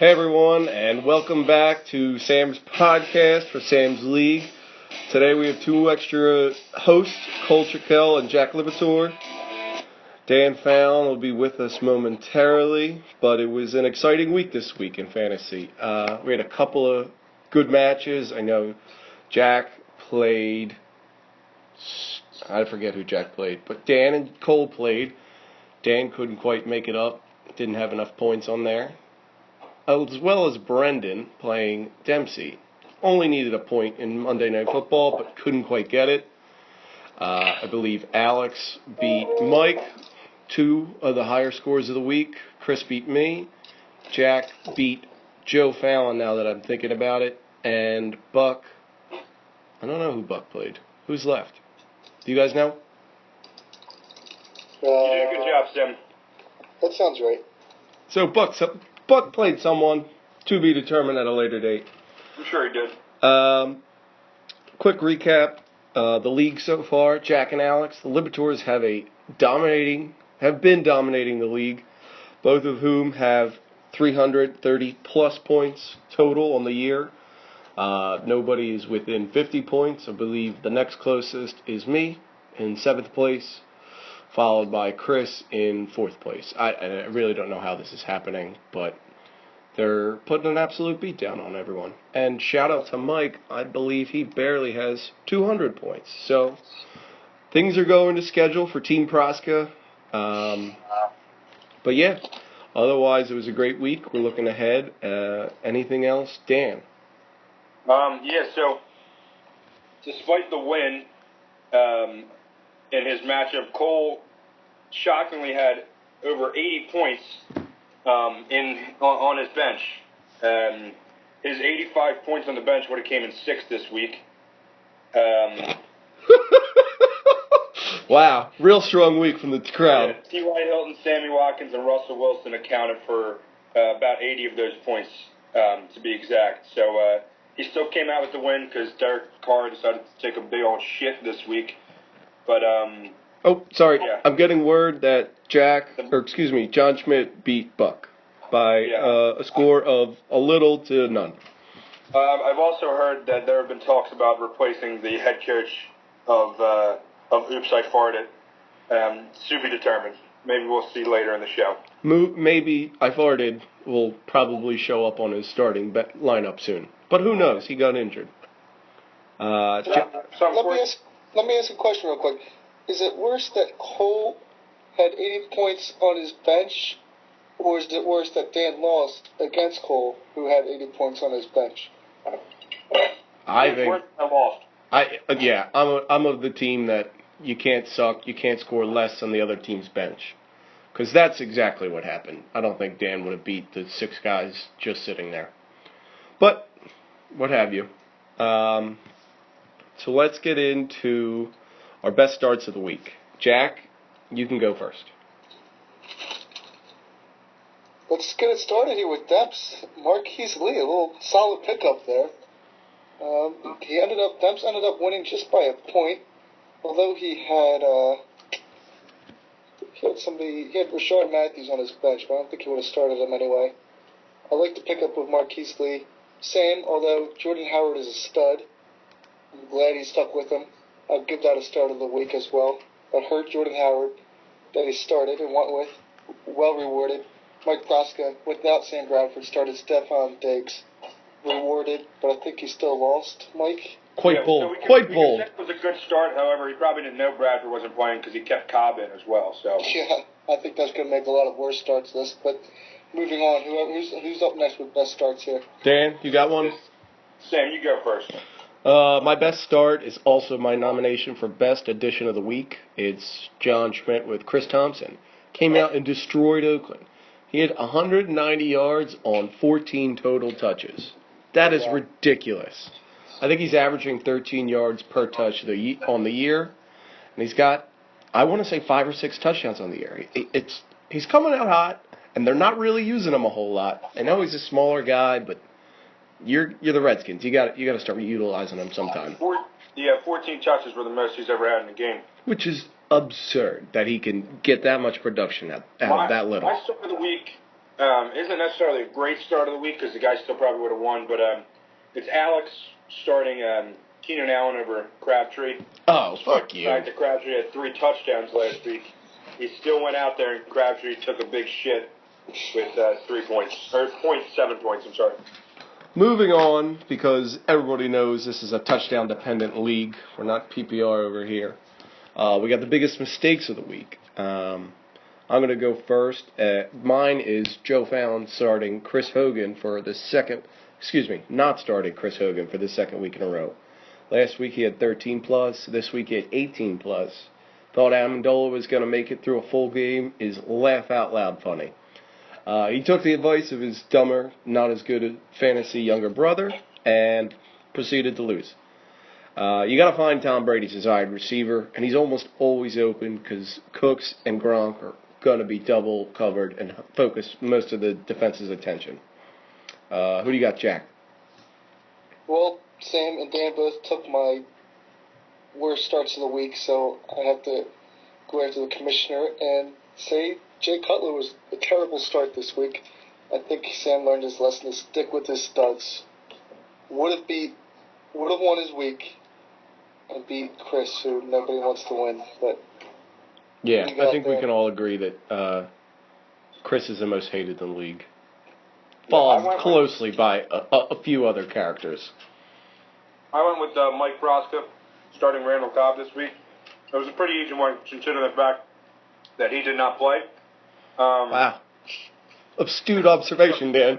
Hey everyone, and welcome back to Sam's podcast for Sam's League. Today we have two extra hosts, Cole Trickell and Jack Lipitor. Dan Fallon will be with us momentarily, but it was an exciting week this week in fantasy. We had a couple of good matches. I know Jack played, I forget who Jack played, but Dan and Cole played. Dan couldn't quite make it up, didn't have enough points on there. As well as Brendan playing Dempsey. Only needed a point in Monday Night Football, but couldn't quite get it. I believe Alex beat Mike, two of the higher scores of the week. Chris beat me. Jack beat Joe Fallon, now that I'm thinking about it. And Buck, I don't know who Buck played. Who's left? Do you guys know? You did a good job, Sim. That sounds right. So Buck played someone, to be determined at a later date. I'm sure he did. Quick recap, the league so far, Jack and Alex, the Liberators have been dominating the league, both of whom have 330 plus points total on the year. Nobody is within 50 points. I believe the next closest is me in 7th place, followed by Chris in 4th place. I really don't know how this is happening, but they're putting an absolute beatdown on everyone. And shout out to Mike. I believe he barely has 200 points. So things are going to schedule for Team Proska. But yeah, otherwise it was a great week. We're looking ahead. Anything else? Dan? So despite the win in his matchup, Cole shockingly had over 80 points on his bench. His 85 points on the bench would have came in 6th this week. Wow, real strong week from the crowd. T.Y. Hilton, Sammy Watkins, and Russell Wilson accounted for about 80 of those points, to be exact. So he still came out with the win because Derek Carr decided to take a big old shit this week. But oh, sorry. Yeah. I'm getting word that John Schmidt beat Buck by a score of a little to none. I've also heard that there have been talks about replacing the head coach of Oops, I Farted. To be determined. Maybe we'll see later in the show. Maybe I Farted will probably show up on his starting lineup soon. But who knows? He got injured. Let me ask a question real quick. Is it worse that Cole had 80 points on his bench, or is it worse that Dan lost against Cole, who had 80 points on his bench? I think I lost. I'm of the team that you can't suck, you can't score less on the other team's bench, because that's exactly what happened. I don't think Dan would have beat the 6 guys just sitting there. But what have you? So let's get into our best starts of the week. Jack, you can go first. Let's get it started here with Demps. Marquise Lee, a little solid pickup there. Demps ended up winning just by a point, although he had Rashard Matthews on his bench, but I don't think he would have started him anyway. I like the pickup of Marquise Lee. Same, although Jordan Howard is a stud. I'm glad he stuck with him. I'll give that a start of the week as well. That hurt Jordan Howard that he started and went with. Well rewarded. Mike Proska, without Sam Bradford, started Stephon Diggs. Rewarded, but I think he still lost. Mike? Quite bold. We could it was a good start. However, he probably didn't know Bradford wasn't playing because he kept Cobb in as well. So yeah, I think that's going to make a lot of worse starts this. But moving on, who's up next with best starts here? Dan, you got one? Sam, you go first. My best start is also my nomination for best addition of the week. It's John Schmidt with Chris Thompson. Came out and destroyed Oakland. He had 190 yards on 14 total touches. That is ridiculous. I think he's averaging 13 yards per touch on the year, and he's got, I want to say, 5 or 6 touchdowns on the year. He's coming out hot, and they're not really using him a whole lot. I know he's a smaller guy, but you're the Redskins. You got to start utilizing him sometime. 14 touches were the most he's ever had in a game. Which is absurd that he can get that much production out of that little. My start of the week isn't necessarily a great start of the week because the guy still probably would have won, but it's Alex starting Keenan Allen over Crabtree. Oh, fuck you. In fact, Crabtree had 3 touchdowns last week. He still went out there and Crabtree took a big shit with 3 points, or 0.7 points, I'm sorry. Moving on, because everybody knows this is a touchdown-dependent league. We're not PPR over here. We got the biggest mistakes of the week. I'm going to go first. Mine is Joe Fallon starting Chris Hogan for the not starting Chris Hogan for the second week in a row. Last week he had 13 plus. This week he had 18 plus. Thought Amendola was going to make it through a full game is laugh out loud funny. He took the advice of his dumber, not as good at fantasy younger brother, and proceeded to lose. You got to find Tom Brady's desired receiver, and he's almost always open because Cooks and Gronk are going to be double covered and focus most of the defense's attention. Who do you got, Jack? Well, Sam and Dan both took my worst starts of the week, so I have to go after the commissioner and say Jay Cutler was a terrible start this week. I think Sam learned his lesson to stick with his studs. Would have won his week and beat Chris, who nobody wants to win. But yeah, I think we can all agree that Chris is the most hated in the league, followed closely by a few other characters. I went with Mike Proska starting Randall Cobb this week. It was a pretty easy one considering the fact that he did not play. Wow. Astute observation, Dan.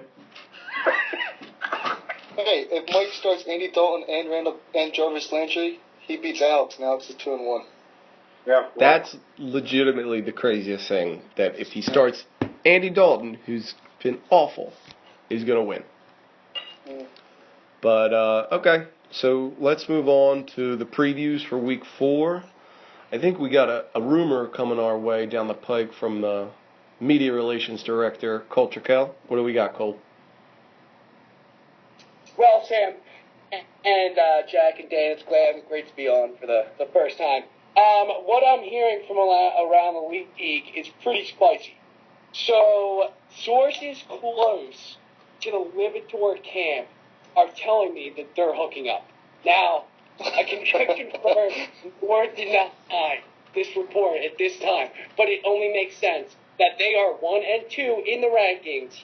Hey, if Mike starts Andy Dalton and Jarvis Landry, he beats Alex, and Alex is 2-1. Yeah. That's legitimately the craziest thing, that if he starts Andy Dalton, who's been awful, he's going to win. Mm. But, okay, so let's move on to the previews for Week 4. I think we got a rumor coming our way down the pike from the Media Relations Director, Cole Trickell. What do we got, Cole? Well, Sam and Jack and Dan, it's great to be on for the first time. What I'm hearing from around the league is pretty spicy. So, sources close to the Lipitor camp are telling me that they're hooking up. Now, I can confirm or deny this report at this time, but it only makes sense that they are 1 and 2 in the rankings,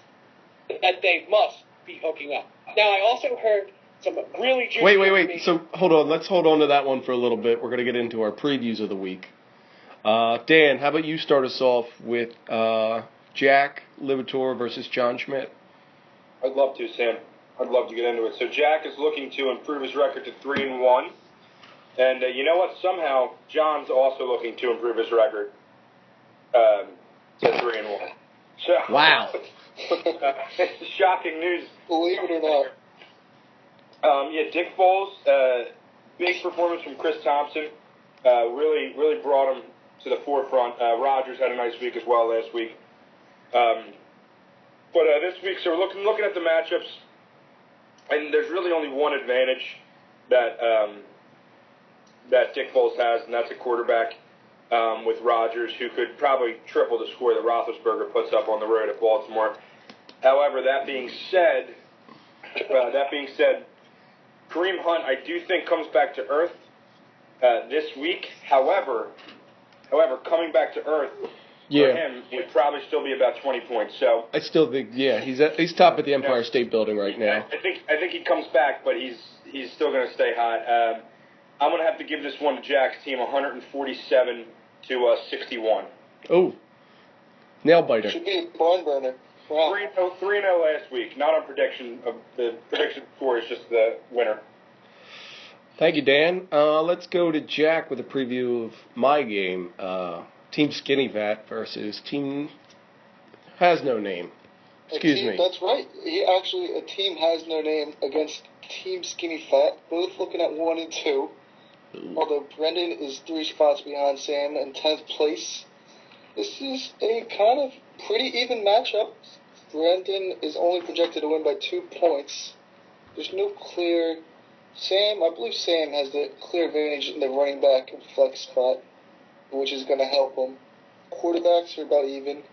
that they must be hooking up. Now, I also heard some really juicy Wait. So, hold on. Let's hold on to that one for a little bit. We're going to get into our previews of the week. Dan, how about you start us off with Jack Lipitor versus John Schmidt? I'd love to, Sam. I'd love to get into it. So Jack is looking to improve his record to 3-1. And you know what? Somehow, John's also looking to improve his record to 3-1. So, wow. Shocking news. Believe it or not. Dick Foles, big performance from Chris Thompson. Really brought him to the forefront. Rodgers had a nice week as well last week. But this week, so we're looking at the matchups, and there's really only one advantage that Dick Foles has, and that's a quarterback with Rodgers, who could probably triple the score that Roethlisberger puts up on the road at Baltimore. However, that being said, Kareem Hunt, I do think, comes back to earth this week. However, coming back to earth for him would probably still be about 20 points. So I still think, he's top at the Empire State Building right now. I think he comes back, but he's still going to stay hot. I'm going to have to give this one to Jack's team, 147 to 61. Oh, nail biter. Should be a barn burner. Wow. 3-0 last week. Not on prediction. The prediction before is just the winner. Thank you, Dan. Let's go to Jack with a preview of my game. Team Skinny Fat versus Team Has No Name. Excuse me. That's right. A team has no name against Team Skinny Fat. Both looking at 1 and 2. Ooh. Although Brendan is 3 spots behind Sam in 10th place. This is a kind of pretty even matchup. Brendan is only projected to win by 2 points. There's no clear... I believe Sam has the clear advantage in the running back and flex spot, which is going to help him. Quarterbacks are about even.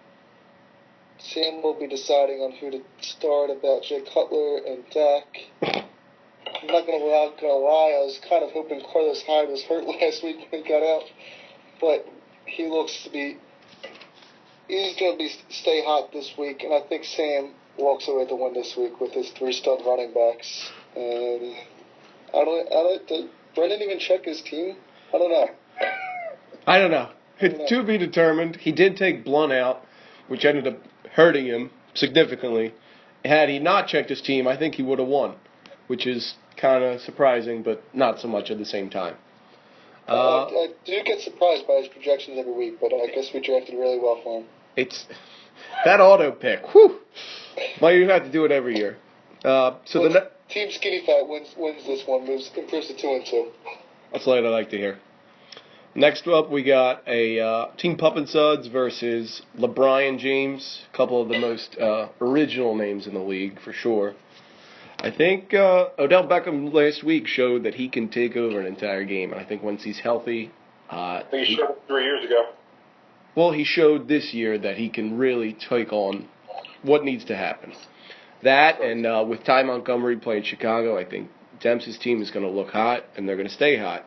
Sam will be deciding on who to start about Jay Cutler and Dak. I'm not gonna lie, I was kind of hoping Carlos Hyde was hurt last week when he got out, but he looks to be. He's gonna stay hot this week, and I think Sam walks away with the win this week with his 3 stud running backs. And did Brendan even check his team? I don't know. I don't know. To be determined. He did take Blunt out, which ended up hurting him significantly. Had he not checked his team, I think he would have won, which is kind of surprising, but not so much at the same time. I do get surprised by his projections every week, but I guess we drafted really well for him. It's that auto pick. Whew. Well, you have to do it every year. Team Skinny Fat wins this one, improves to 2-2. That's what I like to hear. Next up, we got a Team Pup and Suds versus LeBron James, a couple of the most original names in the league, for sure. I think Odell Beckham last week showed that he can take over an entire game, and I think once he's healthy... I think he showed 3 years ago. Well, he showed this year that he can really take on what needs to happen. That, and with Ty Montgomery playing Chicago, I think Dempsey's team is going to look hot, and they're going to stay hot.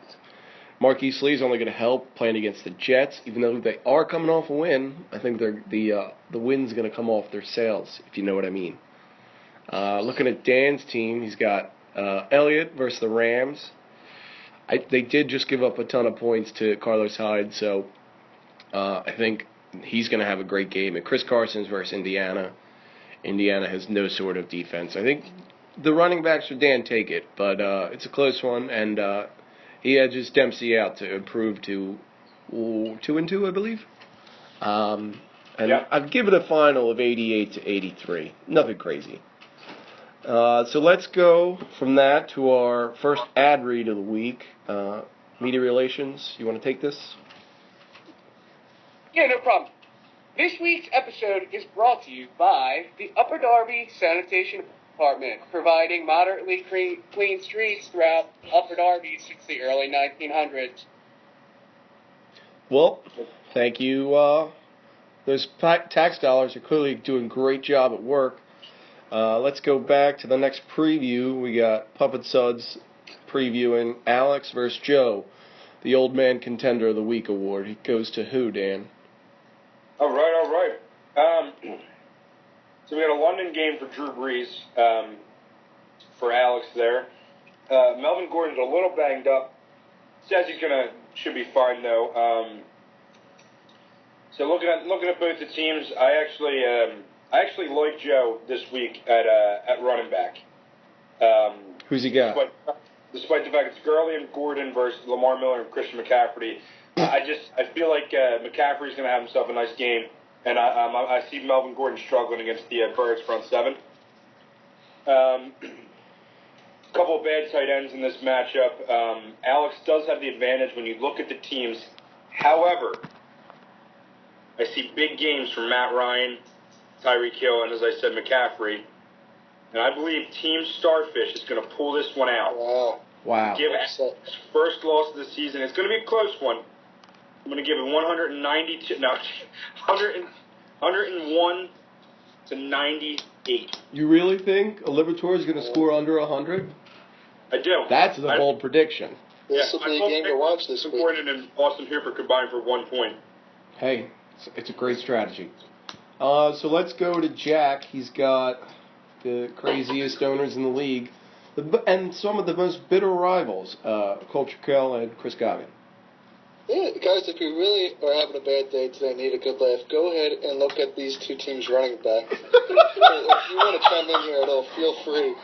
Marquise Lee is only going to help playing against the Jets, even though they are coming off a win. I think the win's going to come off their sails, if you know what I mean. Looking at Dan's team, he's got Elliott versus the Rams. They did just give up a ton of points to Carlos Hyde, so I think he's going to have a great game. And Chris Carson's versus Indiana. Indiana has no sort of defense. I think the running backs for Dan take it, but it's a close one, and he edges Dempsey out to improve to 2-2, I believe. And I'd give it a final of 88-83. Nothing crazy. So let's go from that to our first ad read of the week. Media relations. You want to take this? Yeah, no problem. This week's episode is brought to you by the Upper Darby Sanitation Department, providing moderately clean streets throughout Upper Darby since the early 1900s. Well, thank you. Those tax dollars are clearly doing a great job at work. Let's go back to the next preview. We got Puppet Suds previewing Alex versus Joe, the Old Man Contender of the Week award. He goes to who, Dan? All right. So we got a London game for Drew Brees, for Alex there. Melvin Gordon's a little banged up. Says he should be fine though. So looking at both the teams, I actually like Joe this week at running back. Who's he got? Despite the fact it's Gurley and Gordon versus Lamar Miller and Christian McCaffrey, I feel like McCaffrey's going to have himself a nice game, and I see Melvin Gordon struggling against the Birds front seven. A couple of bad tight ends in this matchup. Alex does have the advantage when you look at the teams. However, I see big games from Matt Ryan, Tyreek Hill, and as I said, McCaffrey. And I believe Team Starfish is going to pull this one out. Wow. Give Alex his first loss of the season. It's going to be a close one. I'm going to give it 101 to 98. You really think a Libertor is going to score under 100? I do. That's a bold prediction. This will be a game to watch this week. Gordon and Austin Hooper combined for 1 point. Hey, it's a great strategy. So let's go to Jack. He's got the craziest owners in the league, and some of the most bitter rivals, Culture Kell and Chris Goggin. Yeah, guys, if you really are having a bad day today and need a good laugh, go ahead and look at these two teams running back. If you want to chime in here at all, feel free.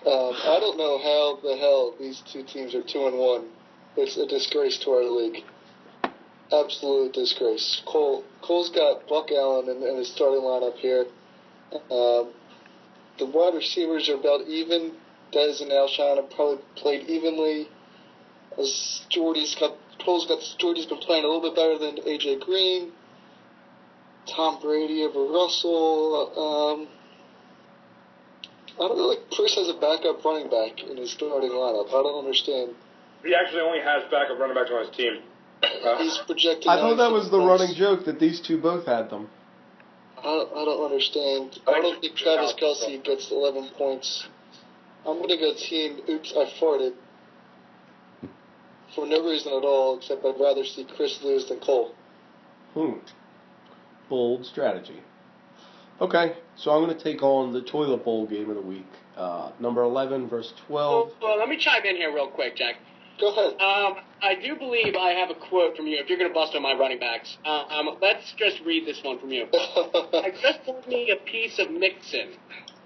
I don't know how the hell these two teams are 2-1. It's a disgrace to our league. Absolute disgrace. Cole's got Buck Allen in his starting lineup here. The wide receivers are about even. Dez and Alshon have probably played evenly. As Cole's got Jordy's been playing a little bit better than AJ Green. Tom Brady over Russell. I don't know, like Chris has a backup running back in his starting lineup. I don't understand. He actually only has backup running backs on his team. He's projected. I thought that was the running joke that these two both had them. I don't understand. I don't think Travis Kelce gets 11 points. I'm going to go team Oops, I Farted. For no reason at all, except I'd rather see Chris lose than Cole. Bold strategy. Okay, so I'm going to take on the toilet bowl game of the week. Number 11 versus 12. Well, let me chime in here real quick, Jack. Go ahead. I do believe I have a quote from you. If you're going to bust on my running backs, let's just read this one from you. I just told me a piece of Mixon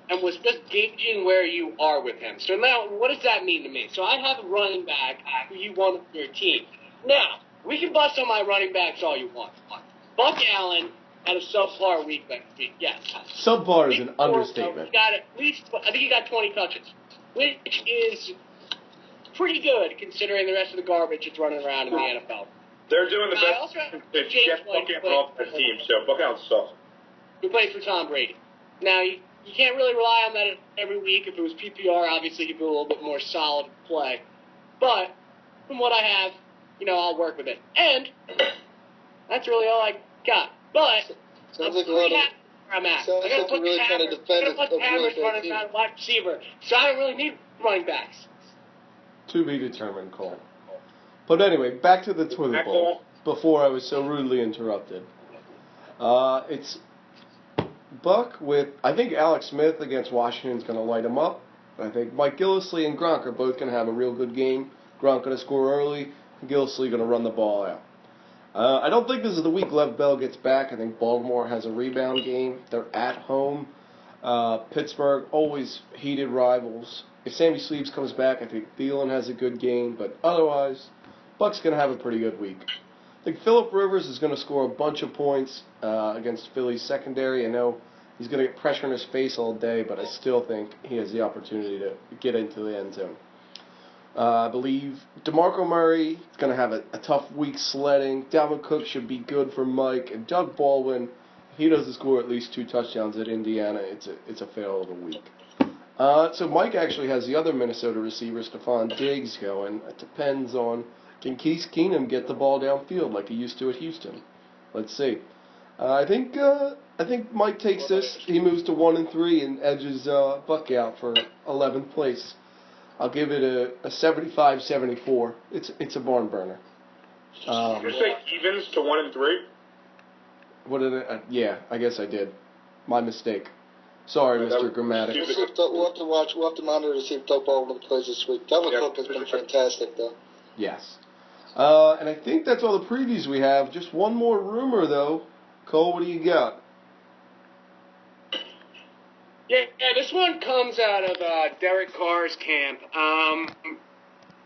and was just gauging where you are with him. So now, what does that mean to me? So I have a running back who you want on your team. Now, we can bust on my running backs all you want. Buck Allen had a subpar week last week, yes. Subpar is an understatement. He got at least, I think he got 20 touches, which is pretty good considering the rest of the garbage that's running around in the NFL. They're doing the I also best have to James get White, Buck Allen off that team, so Buck Allen sucks. who plays for Tom Brady. Now, you can't really rely on that every week. If it was PPR, obviously he'd be a little bit more solid play. But from what I have, I'll work with it. And that's really all I got. But Sounds I'm like a pretty lot of. happy where I'm at. Sounds I gotta like put you're really the trying to defend hammers a running team. around wide receiver, so I don't really need running backs. To be determined, Cole. But anyway, back to the toilet bowl. Before I was so rudely interrupted. It's Buck with, I think Alex Smith against Washington is going to light him up. I think Mike Gillislee and Gronk are both going to have a real good game. Gronk going to score early, and Gillislee going to run the ball out. I don't think this is the week Lev Bell gets back. I think Baltimore has a rebound game. They're at home. Pittsburgh, always heated rivals. If Sammy Sleeves comes back, I think Thielen has a good game. But otherwise, Buck's going to have a pretty good week. I think Phillip Rivers is going to score a bunch of points against Philly's secondary. I know he's going to get pressure in his face all day, but I still think he has the opportunity to get into the end zone. I believe DeMarco Murray is going to have a tough week sledding. Dalvin Cook should be good for Mike. And Doug Baldwin, if he doesn't score at least 2 touchdowns at Indiana, it's a fail of the week. So Mike actually has the other Minnesota receiver, Stephon Diggs, going. It depends on, can Case Keenum get the ball downfield like he used to at Houston? Let's see. I think Mike takes this. He moves to 1-3 and edges Buck out for 11th place. I'll give it a 75-74. It's a barn burner. Did you say evens to 1-3? What did I? Yeah, I guess I did. My mistake. Sorry, Mr. Grammatic. We'll have to watch. We'll have to monitor to see if Doug Baldwin plays this week. Dalvin Cook has been fantastic, though. Yes. And I think that's all the previews we have. Just one more rumor, though. Cole, what do you got? Yeah, this one comes out of Derek Carr's camp.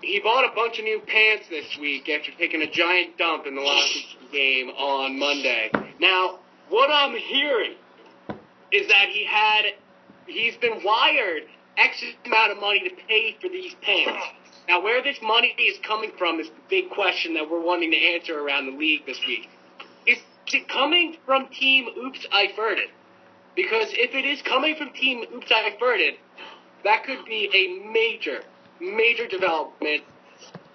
He bought a bunch of new pants this week after taking a giant dump in the last game on Monday. Now, what I'm hearing is that he's been wired X amount of money to pay for these pants. Now, where this money is coming from is the big question that we're wanting to answer around the league this week. Is it coming from Team Oops, I Farted? Because if it is coming from Team Oops, I Farted, that could be a major, major development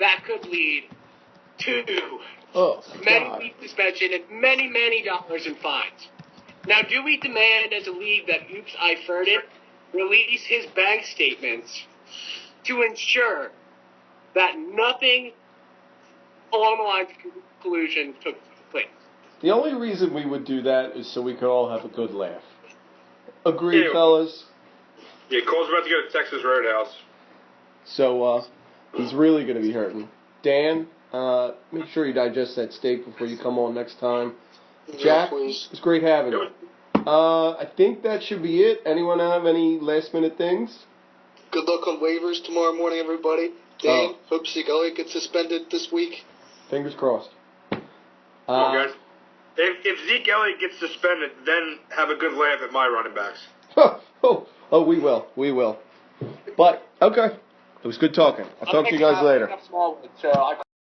that could lead to many suspension and many, many dollars in fines. Now, do we demand as a league that Oops, I Farted release his bank statements to ensure that nothing along the lines of collusion took place? The only reason we would do that is so we could all have a good laugh. Agreed, fellas? Yeah, Cole's about to go to Texas Roadhouse. So, he's really going to be hurting. Dan, make sure you digest that steak before you come on next time. Jack, it's great having you. I think that should be it. Anyone have any last-minute things? Good luck on waivers tomorrow morning, everybody. Dan, hope Zeke Elliott gets suspended this week. Fingers crossed. Come on, guys. If Zeke Elliott gets suspended, then have a good laugh at my running backs. We will. But, okay. It was good talking. I'll talk to you guys later.